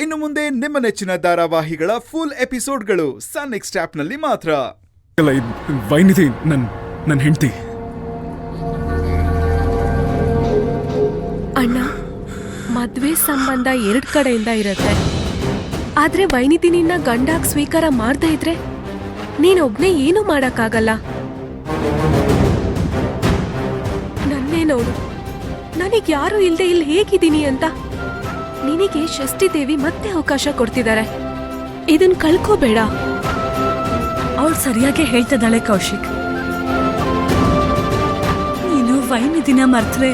ಇನ್ನು ಮುಂದೆ ನಿಮ್ಮ ನೆಚ್ಚಿನ ಧಾರಾವಾಹಿಗಳ ಫುಲ್ ಎಪಿಸೋಡ್ಗಳು ಸನ್ ನೆಕ್ಸ್ಟ್ ಆಪ್ನಲ್ಲಿ ಮಾತ್ರ. ವೈನಿಧಿ ನನ್ನ ಹೆಂಡತಿ. ಅಣ್ಣ, ಮದ್ವೆ ಸಂಬಂಧ 2 ಕಡೆಯಿಂದ ಇರುತ್ತೆ. ಆದ್ರೆ ವೈನಿಧಿ ನಿನ್ನ ಗಂಡಾಗ್ ಸ್ವೀಕಾರ ಮಾಡದೇ ಇದ್ರೆ ನೀನೊಬ್ನೇ ಏನೂ ಮಾಡಕ್ಕಾಗಲ್ಲ. ನನ್ನೇ ನೋಡು, ನನಗ್ ಯಾರು ಇಲ್ದೆ ಇಲ್ಲಿ ಹೇಗಿದ್ದೀನಿ ಅಂತ. ನಿನಗೆ ಷಷ್ಠಿ ದೇವಿ ಮತ್ತೆ ಅವಕಾಶ ಕೊಡ್ತಿದ್ದಾರೆ. ಇದನ್ ಕಳ್ಕೋಬೇಡ. ಅವಳು ಸರಿಯಾಗಿ ಹೇಳ್ತಿದ್ದಾಳೆ ಕೌಶಿಕ್. ನೀನು ವೈನಿಧಿನ ಮರ್ತ್ರೆ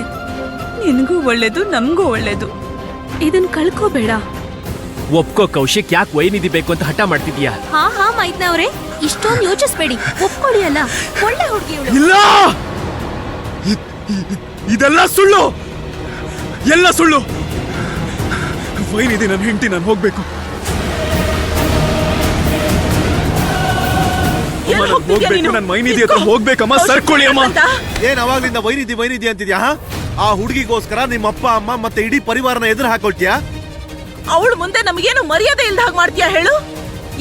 ನಿನಗೂ ಒಳ್ಳೇದು, ನಮಗೂ ಒಳ್ಳೇದು. ಇದನ್ ಕಳ್ಕೋಬೇಡ. ಒಪ್ಕೋ ಕೌಶಿಕ್, ಯಾಕೆ ವೈನಿಧಿ ಬೇಕು ಅಂತ ಹಠ ಮಾಡ್ತಿದ್ಯಾ? ಹಾ ಮೈದ್ನವ್ರೆ, ಇಷ್ಟೊಂದು ಯೋಚಿಸ್ಬೇಡಿ, ಒಪ್ಕೊಳ್ಳಿ. ಅಲ್ಲ, ಒಳ್ಳೆ ಹುಡುಗಿ. ಇಲ್ಲ, ಇದೆಲ್ಲ ಸುಳ್ಳು, ಎಲ್ಲ ಸುಳ್ಳು. ವೈನಿಧಿ ನನ್ನ ಹೆಂಡತಿ, ನಾನು ಹೋಗ್ಬೇಕು. ನಾನು ವೈನಿಧಿ ಹತ್ರ ಹೋಗ್ಬೇಕಮ್ಮ. ಸರ್ಕೊಳ್ಳಿ ಅಮ್ಮ. ಏನ್ ಅವಾಗ್ಲಿಂದ ವೈನಿಧಿ ಅಂತಿದ್ಯಾ? ಆ ಹುಡುಗಿಗೋಸ್ಕರ ನಿಮ್ಮ ಅಪ್ಪ ಅಮ್ಮ ಮತ್ತೆ ಇಡೀ ಪರಿವಾರನ ಎದುರು ಹಾಕೊಳ್ತೀಯಾ? ಅವಳು ಮುಂದೆ ನಮಗೇನು ಮರ್ಯಾದೆ ಇಲ್ದ ಹಾಗೆ ಮಾಡ್ತೀಯಾ ಹೇಳು?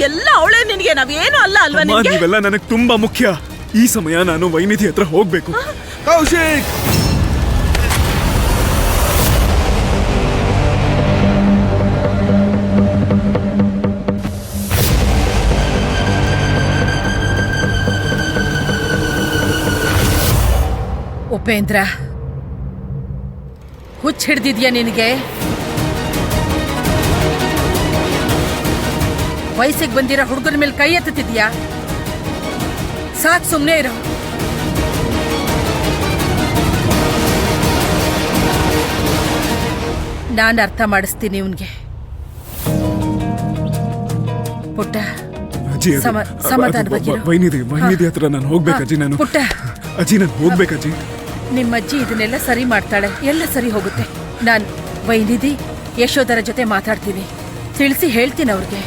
ಎಲ್ಲ ಅವಳೇ ನಿನಗೆ, ನಾವೇನು ಅಲ್ಲ ಅಲ್ವಾ ನಿನಗೆ? ನೀವೆಲ್ಲ ನನಗೆ ತುಂಬಾ ಮುಖ್ಯ. ಈ ಸಮಯ ನಾನು ವೈನಿಧಿ ಹತ್ರ ಹೋಗ್ಬೇಕು. ಕೌಶಿಕ್, ಉಪೇಂದ್ರ, ಹುಚ್ಚ ಹಿಡ್ದಿದ್ಯಾ ನಿನಗೆ? ವಯಸ್ಸಿಗೆ ಬಂದಿರೋ ಹುಡುಗರ ಮೇಲೆ ಕೈ ಎತ್ತುತ್ತಿದ್ಯಾ? ಸಾಕ್, ಸುಮ್ನೆ ಇರೋ. ನಾನು ಅರ್ಥ ಮಾಡಿಸ್ತೀನಿ ಇವನ್ಗೆ. ಪುಟ್ಟ, ಸಮಾಧಾನವಾಗಿರು. ವೈನಿಧಿ ಹತ್ರ ನಾನು ಹೋಗ್ಬೇಕು ಅಜ್ಜಿ. ನಾನು ಪುಟ್ಟ, ಅಜ್ಜಿ, ನಾನು ಹೋಗ್ಬೇಕಜ್ಜಿ. ನಿಮ್ಮಜ್ಜಿ ಇದನ್ನೆಲ್ಲ ಸರಿ ಮಾಡ್ತಾಳೆ, ಎಲ್ಲ ಸರಿ ಹೋಗುತ್ತೆ. ನಾನು ವೈನಿಧಿ ಯಶೋಧರ ಜೊತೆ ಮಾತಾಡ್ತೀನಿ, ತಿಳಿಸಿ ಹೇಳ್ತೀನಿ ಅವ್ರಿಗೆ.